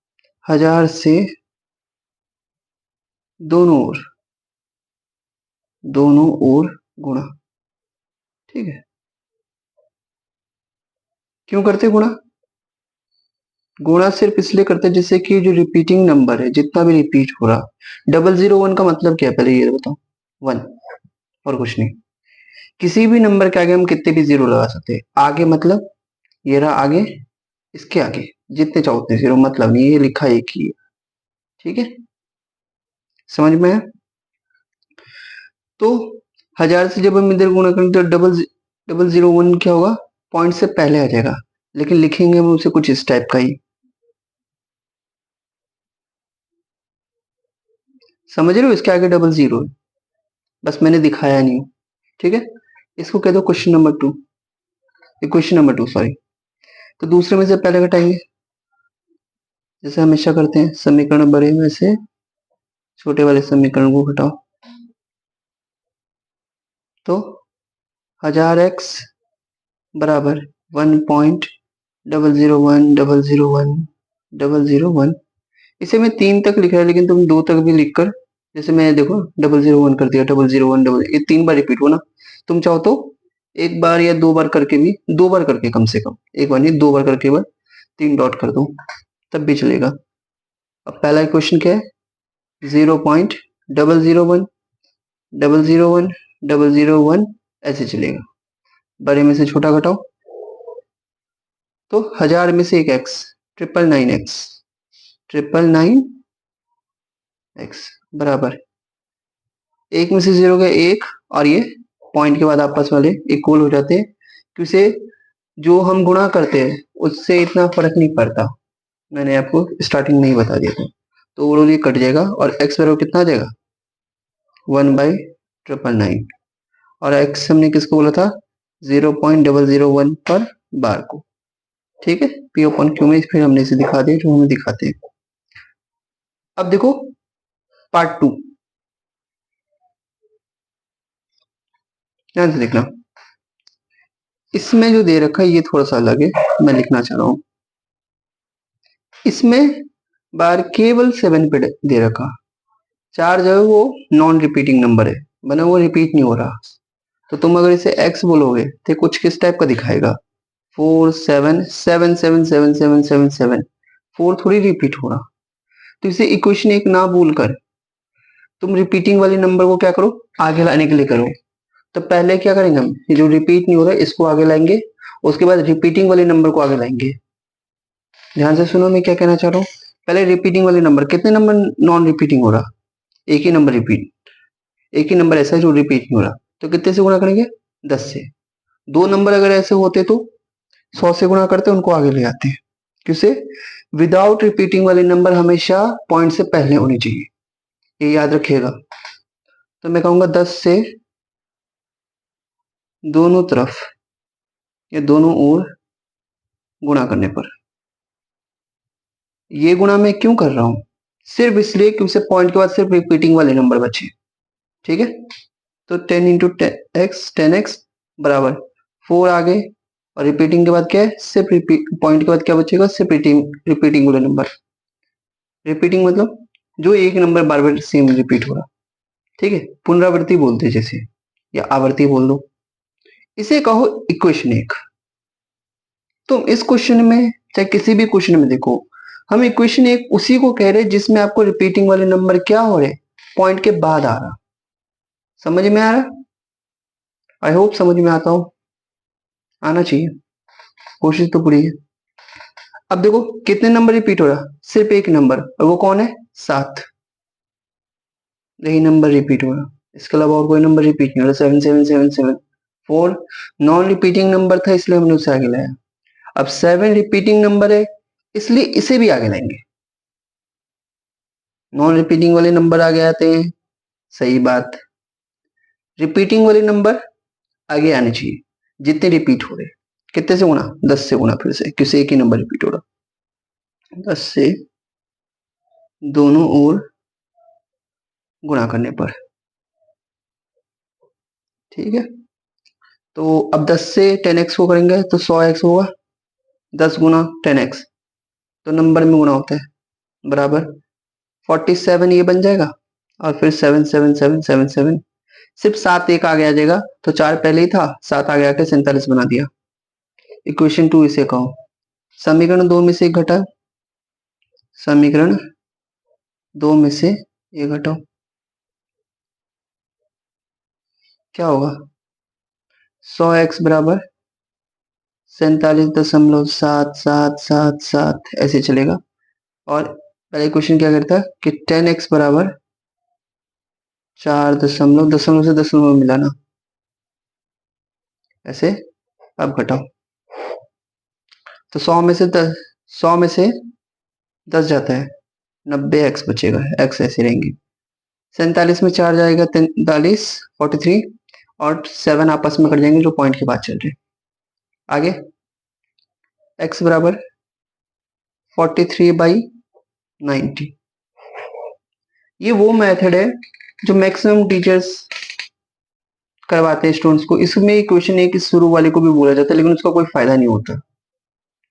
1000 से दोनों ओर गुणा, ठीक है। क्यों करते गुणा, गुणा सिर्फ इसलिए करते हैं जिससे कि जो रिपीटिंग नंबर है जितना भी रिपीट हो रहा, 001 का मतलब क्या है पहले ये बताओ, 1 और कुछ नहीं। किसी भी नंबर के आगे हम कितने भी जीरो लगा सकते हैं, आगे मतलब ये रहा आगे, इसके आगे जितने चाहो उतने जीरो, मतलब नहीं ये लिखा एक ही है, ठीक है, समझ में आया? तो 1000 से जब हम इधर गुणा करेंगे तो 0001 क्या होगा, पॉइंट से पहले आ जाएगा, लेकिन लिखेंगे हम उसे कुछ इस टाइप का ही, समझ रहे हो? इसके आगे 00 है, बस मैंने दिखाया नहीं, ठीक है। इसको कह दो question number 2, equation number 2 sorry. तो दूसरे में से पहले घटाएंगे, जैसे हमेशा करते हैं, समीकरण बड़े में से छोटे वाले समीकरण को घटाओ। तो 1000x बराबर 1.001 इसे मैं 3 तक लिख रहा है, लेकिन तुम 2 तक भी लिखकर, जैसे मैं देखो 001 कर दिया, 001 ये 3 बार रिपीट हो ना, तुम चाहो तो एक बार या 2 बार करके भी, 2 बार करके कम से कम, एक बार नहीं 2 बार करके बाद 3 डॉट कर दो तब भी चलेगा। अब पहला क्वेश्चन क्या है, 0.001 ऐसे चलेगा, बड़े में से छोटा घटाओ। तो 1000 में से एक एक्स, 999x बराबर, एक में से जीरो गया एक, और ये पॉइंट के बाद आपस वाले इक्वल हो जाते हैं, क्योंकि जो हम गुणा करते हैं उससे इतना फर्क नहीं पड़ता, मैंने आपको स्टार्टिंग में ही बता दिया था। तो ओवरऑल ये कट जाएगा और x बराबर कितना आ जाएगा, 1/999, और x हमने किसको बोला था, 0.001 पर बार को, ठीक है। पी अपॉन क्यू में फिर हमने इसे दिखा दिया जो हमें दिखाते हैं। अब देखो पार्ट 2, ध्यान से देखना, इसमें जो दे रखा है ये थोड़ा सा अलग है, मैं लिखना चाह रहा हूं। इसमें बार केवल 7 पे दे रखा, 4 जो है वो नॉन रिपीटिंग नंबर है, बना वो रिपीट नहीं हो रहा। तो तुम अगर इसे x बोलोगे तो कुछ किस टाइप का दिखाएगा, 4 7 7 7 7 7 7 4 थोड़ी रिपीट हो रहा। तो इसे इक्वेशन 1 ना बोलकर तुम रिपीटिंग वाले नंबर को क्या करो, आगे लाने के लिए करो। तो पहले क्या करेंगे हम, ये जो रिपीट नहीं हो रहा है इसको आगे लाएंगे, उसके बाद रिपीटिंग वाले नंबर को आगे लाएंगे। ध्यान से सुनो मैं क्या कहना चाह रहा हूँ, पहले रिपीटिंग वाले नंबर, कितने नंबर नॉन रिपीटिंग हो रहा, एक ही नंबर रिपीट, एक ही नंबर ऐसा है जो रिपीट नहीं हो रहा, तो कितने से गुणा करेंगे, 10 से। 2 नंबर अगर ऐसे होते तो 100 से गुणा करते, उनको आगे ले आते हैं, क्योंकि विदाउट रिपीटिंग वाले नंबर हमेशा पॉइंट से पहले होने चाहिए, ये याद रखिएगा। तो मैं कहूंगा 10 से दोनों तरफ या दोनों ओर गुणा करने पर, ये गुणा मैं क्यों कर रहा हूं, सिर्फ इसलिए कि उसे पॉइंट के बाद सिर्फ रिपीटिंग वाले नंबर बचे, ठीक है। तो 10 इंटू एक्स 10x बराबर 4 आ गए, और रिपीटिंग के बाद क्या है, सिर्फ रिपीट, पॉइंट के बाद क्या बचेगा, सिर्फ रिपीटिंग वाले नंबर। रिपीटिंग मतलब जो एक नंबर बार बार सेम रिपीट हो रहा, ठीक है, पुनरावृत्ति बोलते हैं जैसे, या आवर्ती बोल दो, इसे कहो इक्वेशन 1। तुम इस क्वेश्चन में चाहे किसी भी क्वेश्चन में देखो, हम इक्वेशन 1 उसी को कह रहे हैं जिसमें आपको रिपीटिंग वाले नंबर क्या हो रहे, पॉइंट के बाद आ रहा, समझ में आ रहा? आई होप समझ में आता हो, आना चाहिए, कोशिश तो पूरी है। अब देखो कितने नंबर रिपीट हो रहा, सिर्फ एक नंबर, और वो कौन है, 7। यही नंबर रिपीट हो रहा, इसके अलावा और कोई नंबर रिपीट नहीं हो रहा। 7777 4 नॉन रिपीटिंग नंबर था, इसलिए हमने उसे आगे लाया। अब 7 रिपीटिंग नंबर है, इसलिए इसे भी आगे लाएंगे। नॉन रिपीटिंग वाले नंबर आगे आते हैं, सही बात। रिपीटिंग वाले नंबर आगे आने चाहिए, जितने रिपीट हो रहे। कितने से गुना, 10 से गुना, फिर से किसी एक ही नंबर रिपीट हो रहा, 10 से दोनों ओर गुणा करने पर, ठीक है। तो अब 10 से 10x को करेंगे तो 100x होगा, 10 गुना 10x, तो नंबर में गुना होता है, बराबर 47 ये बन जाएगा, और फिर 77777, सिर्फ 7 एक आगे आ जाएगा, तो 4 पहले ही था, 7 आगे आके 47 बना दिया। इक्वेशन 2 इसे कहो। समीकरण 2 में से एक घटा, समीकरण 2 में से एक घटाओ, क्या होगा, 100x बराबर 47.7777 ऐसे चलेगा। और पहले क्वेश्चन क्या करता है कि 10x बराबर 4 दशमलव, दशमलव से दशमलव मिलाना, ऐसे। अब घटाओ, तो 100 में से 10, 100 में से 10 जाता है, 90x बचेगा, x ऐसे रहेंगे। 47 में 4 जाएगा 43, 43, और 7 आपस में कट जाएंगे जो पॉइंट के बाद चल रहे। आगे x बराबर 43/90। ये वो मेथड है जो मैक्सिमम टीचर्स करवाते हैं स्टूडेंट्स को। इसमें क्वेश्चन है कि शुरू वाले को भी बोला जाता है, लेकिन उसका कोई फायदा नहीं होता,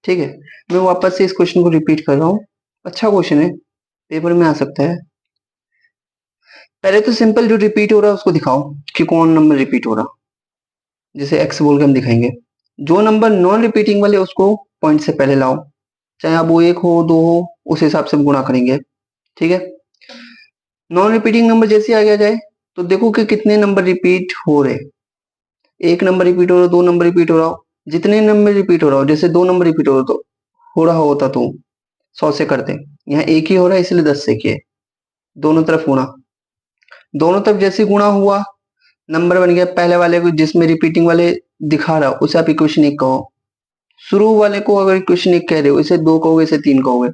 ठीक है। मैं वापस से इस क्वेश्चन को रिपीट कर रहा हूँ, अच्छा क्वेश्चन है, पेपर में आ सकता है। पहले तो सिंपल जो रिपीट हो रहा है उसको दिखाओ कि कौन नंबर रिपीट हो रहा, जैसे एक्स बोल के हम दिखाएंगे। जो नंबर नॉन रिपीटिंग वाले उसको पॉइंट से पहले लाओ, चाहे अब वो 1 हो 2 हो, उस हिसाब से हम गुणा करेंगे, ठीक है। नॉन रिपीटिंग नंबर जैसे आगे आ जाए तो देखो कि कितने नंबर रिपीट हो रहे। एक नंबर रिपीट हो रहा, 2 नंबर रिपीट हो रहा, जितने नंबर रिपीट हो रहा हो, जैसे 2 नंबर रिपीट हो रहा तो हो रहा होता तो 100 से करते, यहाँ एक ही हो रहा है इसलिए 10 से किए, दोनों तरफ गुणा। दोनों तरफ जैसे गुणा हुआ नंबर बन गया, पहले वाले को जिसमें रिपीटिंग वाले दिखा रहा उसे आप इक्वेशन 1 कहो, शुरू वाले को अगर इक्वेशन 1 कह रहे हो, इसे 2 कहोगे, इसे 3 कहोगे,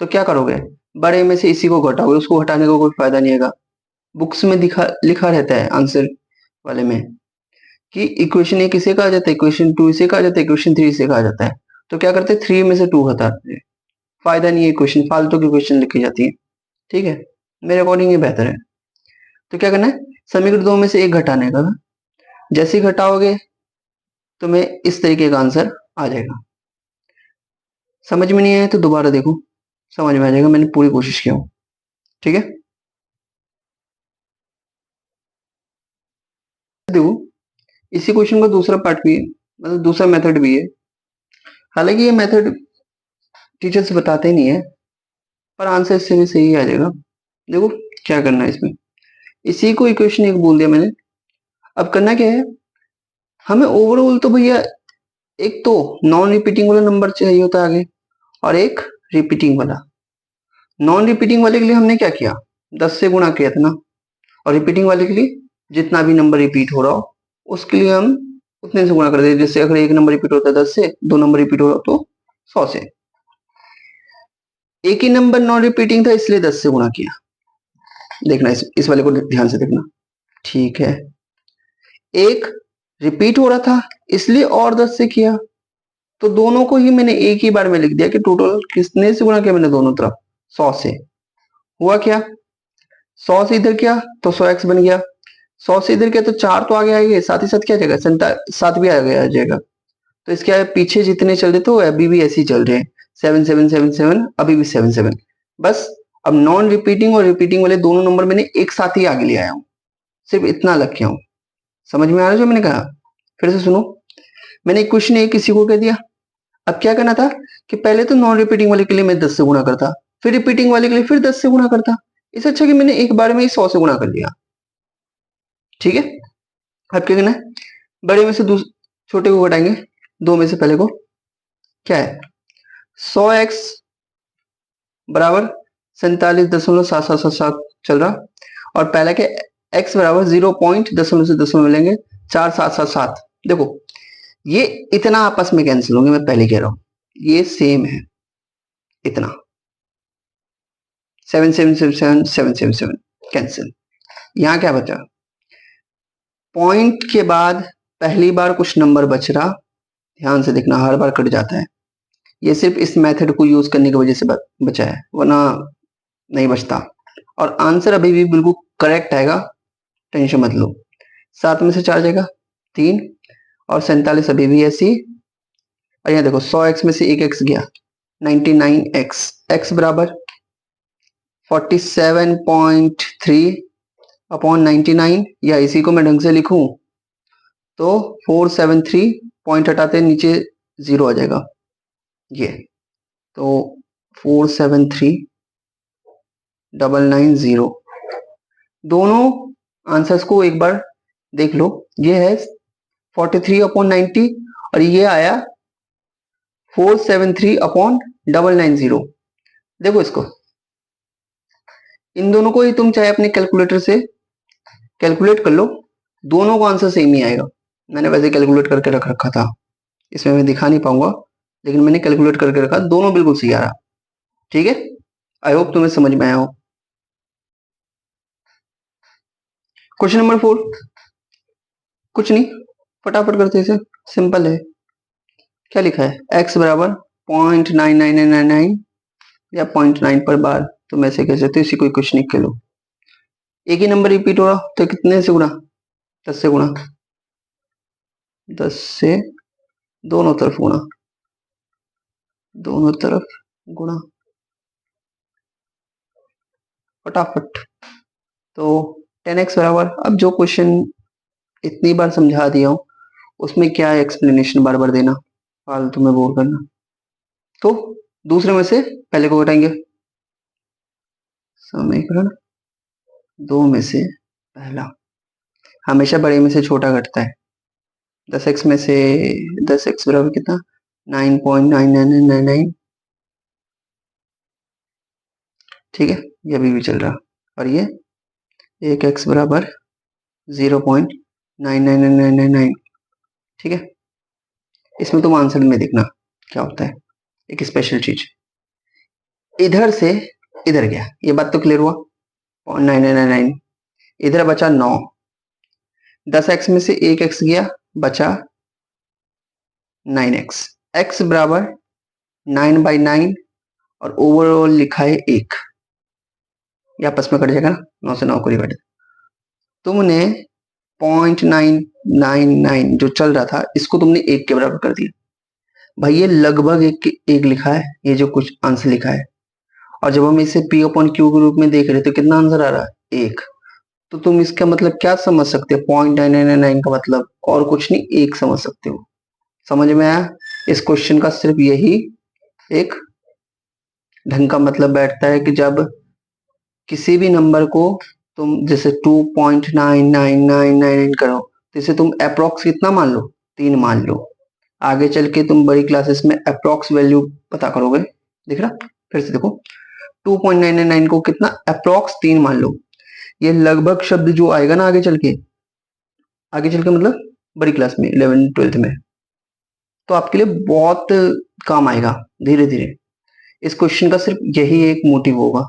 तो क्या करोगे, बड़े में से इसी को घटाओगे, उसको घटाने का कोई फायदा नहीं है। बुक्स में लिखा रहता है आंसर वाले में कि इक्वेशन 1 इसे कहा जाता है, इक्वेशन 2 इसे कहा जाता है, इक्वेशन 3 इसे कहा जाता है। तो क्या करते हैं, 3 में से 2 हटाते हैं, फायदा नहीं है क्वेश्चन, फालतू की क्वेश्चन लिखी जाती है, ठीक है। मेरे अकॉर्डिंग ये बेहतर है। तो क्या करना है, समीकरण 2 में से एक घटाने का, जैसे ही घटाओगे तो मैं इस तरीके का आंसर आ जाएगा। समझ में नहीं आया तो दोबारा देखो, समझ में आ जाएगा, मैंने पूरी कोशिश किया हूँ, ठीक है। देखो इसी क्वेश्चन का दूसरा पार्ट भी है, मतलब दूसरा मेथड भी है। हालांकि ये मेथड टीचर्स बताते नहीं है, पर आंसर इससे भी सही आ जाएगा। देखो क्या करना है इसमें, इसी को इक्वेशन 1 बोल दिया मैंने। अब करना क्या है, हमें ओवरऑल तो भैया एक तो नॉन रिपीटिंग वाला नंबर चाहिए होता है आगे, और एक रिपीटिंग वाला। नॉन रिपीटिंग वाले के लिए हमने क्या किया, 10 से गुणा किया था ना, और रिपीटिंग वाले के लिए जितना भी नंबर रिपीट हो रहा हो उसके लिए हम उतने से गुणा कर देते। जैसे अगर एक नंबर रिपीट होता है 10 से, 2 नंबर रिपीट हो रहा तो 100 से। एक ही नंबर नॉन रिपीटिंग था इसलिए 10 से गुणा किया। देखना इस वाले को ध्यान से देखना, ठीक है। एक रिपीट हो रहा था इसलिए और 10 से किया, तो दोनों को ही मैंने एक ही बार में लिख दिया कि टोटल कितने से गुणा किया मैंने, दोनों तरफ 100 से। हुआ क्या, 100 से इधर किया तो 100x बन गया, 100 से इधर किया तो 4 तो आगे आएंगे, साथ ही साथ क्या जाएगा, 7 भी आगे आ जाएगा। तो इसके पीछे जितने चल रहे थे वो अभी भी ऐसे ही चल रहे हैं, 7777 अभी भी 77। बस अब नॉन रिपीटिंग और रिपीटिंग वाले दोनों नंबर मैंने एक साथ ही आगे ले आया हूँ, सिर्फ इतना अलग किया हूँ। समझ में आ रहा है जो मैंने कहा, फिर से सुनो। मैंने क्वेश्चन एक किसी को कह दिया, अब क्या करना था कि पहले तो नॉन रिपीटिंग वाले के लिए मैं 10 से गुणा करता, फिर रिपीटिंग वाले के लिए फिर 10 से गुणा करता। इससे अच्छा कि मैंने एक बार में ही 100 से गुणा कर लिया, ठीक है, अब क्या करना है, बड़े में से छोटे को घटाएंगे, दो में से पहले को, क्या है 100x बराबर 47.7777 चल रहा, और पहला के x बराबर 0.दशमलव लेंगे 4777। देखो ये इतना आपस में कैंसिल होंगे, मैं पहले कह रहा हूं ये सेम है, इतना 7777 कैंसिल। यहां क्या बचा, पॉइंट के बाद पहली बार कुछ नंबर बच रहा, ध्यान से देखना हर बार कट जाता है, ये सिर्फ इस मेथड को यूज करने की वजह से बचा है, वरना नहीं बचता। और आंसर अभी भी बिल्कुल करेक्ट आएगा, टेंशन मत लो। 7 में से 4 जाएगा 3, और 47 अभी भी ऐसी। और यहाँ देखो 100x में से एक x गया 99x, x बराबर 47.3 अपॉन 99, या इसी को मैं ढंग से लिखूं तो 473 पॉइंट हटाते नीचे 0 आ जाएगा, ये तो 473990। दोनों आंसर्स को एक बार देख लो, ये है 43/90 और ये आया 473/990। देखो इसको, इन दोनों को ही तुम चाहे अपने कैलकुलेटर से कैलकुलेट कर लो, दोनों को आंसर सेम ही आएगा। मैंने वैसे कैलकुलेट करके रख रखा था, इसमें मैं दिखा नहीं पाऊंगा, लेकिन मैंने कैलकुलेट करके रखा, दोनों बिल्कुल सही आ रहा। ठीक है, आई होप तुम्हें समझ में आया हो। क्वेश्चन नंबर 4, कुछ नहीं, फटाफट करते इसे, सिंपल है। क्या लिखा है, x बराबर 0.99999 या 0.9 पर बार, तुम ऐसे कह सकते हो, इसी कोई क्वेश्चन लिख के लो। एक ही नंबर रिपीट हो रहा तो कितने से गुणा, 10 से गुणा, 10 से दोनों तरफ गुणा, दोनों तरफ गुणा, फटाफट। तो 10x बराबर, अब जो क्वेश्चन इतनी बार समझा दिया हूं उसमें क्या एक्सप्लेनेशन बार बार देना, फालतू में बोर करना। तो दूसरे में से पहले को घटाएंगे, समीकरण 2 में से पहला हमेशा बड़े में से छोटा घटता है। 10x में से 10x बराबर कितना, 9.99999। ठीक है, ये अभी भी चल रहा, और ये एक x बराबर 0.99999। ठीक है, इसमें तुम आंसर में देखना क्या होता है, एक स्पेशल चीज, इधर से इधर गया, ये बात तो क्लियर हुआ, 0.9999, इधर बचा 9, 10x में से एक x गया, बचा 9x, x बराबर 9/9, और ओवरऑल लिखा है 1, ये आपस में कट जाएगा ना, 9 से 9 को डिवाइड। तुमने 0.999 जो चल रहा था इसको तुमने 1 के बराबर कर दिया, भाई ये लगभग एक लिखा है, ये जो कुछ आंसर लिखा है, और जब हम इसे P अपॉन Q के रूप में देख रहे तो कितना आंसर आ रहा है, 1। तो तुम इसका मतलब क्या समझ सकते हो, 0.999 का मतलब और कुछ नहीं, 1 समझ सकते हो। समझ में आया, इस क्वेश्चन का सिर्फ यही एक ढंग का मतलब बैठता है कि जब किसी भी नंबर को तुम जैसे 2.9999 करो तो इसे तुम अप्रोक्स कितना मान लो, 3 मान लो। आगे चल के तुम बड़ी क्लासेस में अप्रोक्स वैल्यू पता करोगे, दिख रहा, फिर से देखो 2.999 को कितना अप्रोक्स 3 मान लो, ये लगभग शब्द जो आएगा ना आगे चल के मतलब बड़ी क्लास में 11th 12th में, तो आपके लिए बहुत काम आएगा धीरे धीरे। इस क्वेश्चन का सिर्फ यही एक मोटिव होगा,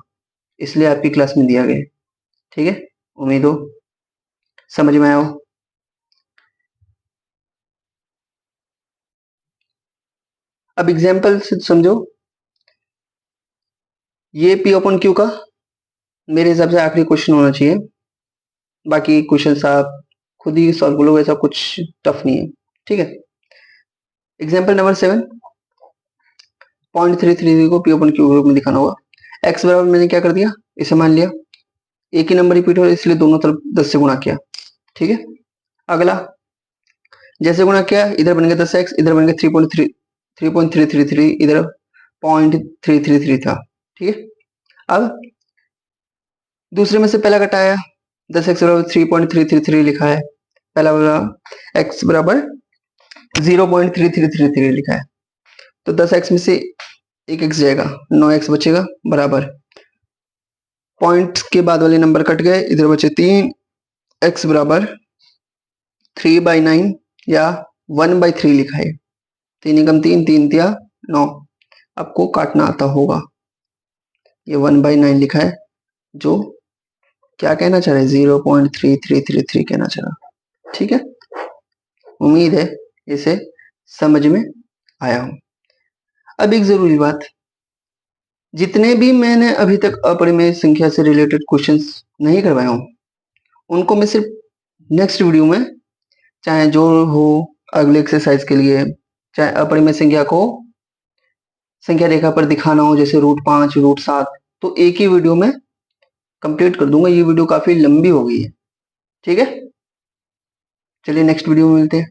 इसलिए आपकी क्लास में दिया गया। ठीक है, उम्मीद हो समझ में आया हो। अब एग्जाम्पल से समझो, ये P अपॉन Q का मेरे हिसाब से आखिरी क्वेश्चन होना चाहिए, बाकी क्वेश्चन आप खुद ही सॉल्व करोगे, ऐसा कुछ टफ नहीं है। ठीक है, एग्जाम्पल नंबर 7, 0.333 को P अपॉन Q ग्रुप में दिखाना होगा। x बराबर मैंने क्या कर दिया, इसे मान लिया एक ही नंबर रिपीट हो इसलिए दोनों तरफ 10 से गुणा किया। ठीक है, अगला जैसे गुणा किया, इधर बन गया 10x, इधर बन गया 3.333, इधर 0.333 था। ठीक है, अब दूसरे में से पहला घटाया, 10x बराबर 3.333 लिखा है, पहला वाला x बराबर 0.3333 लिखा है, तो 10x में से एक x जाएगा, 9x बचेगा बराबर, पॉइंट के बाद वाले नंबर कट गए, इधर बचे 3, x बराबर 3/9 या 1/3 लिखा है, 3 एकम 3, 3 तिया 9, आपको काटना आता होगा, ये 1/9 लिखा है, जो क्या कहना चाह रहे हैं, 0.3333 कहना चाह रहा। ठीक है, उम्मीद है इसे समझ में आया हो। अब एक जरूरी बात, जितने भी मैंने अभी तक अपरिमेय संख्या से रिलेटेड क्वेश्चंस नहीं करवाए हूं, उनको मैं सिर्फ नेक्स्ट वीडियो में, चाहे जो हो अगले एक्सरसाइज के लिए, चाहे अपरिमेय संख्या को संख्या रेखा पर दिखाना हो, जैसे √5, √7, तो एक ही वीडियो में कंप्लीट कर दूंगा। ये वीडियो काफी लंबी हो गई है। ठीक है, चलिए नेक्स्ट वीडियो में मिलते हैं।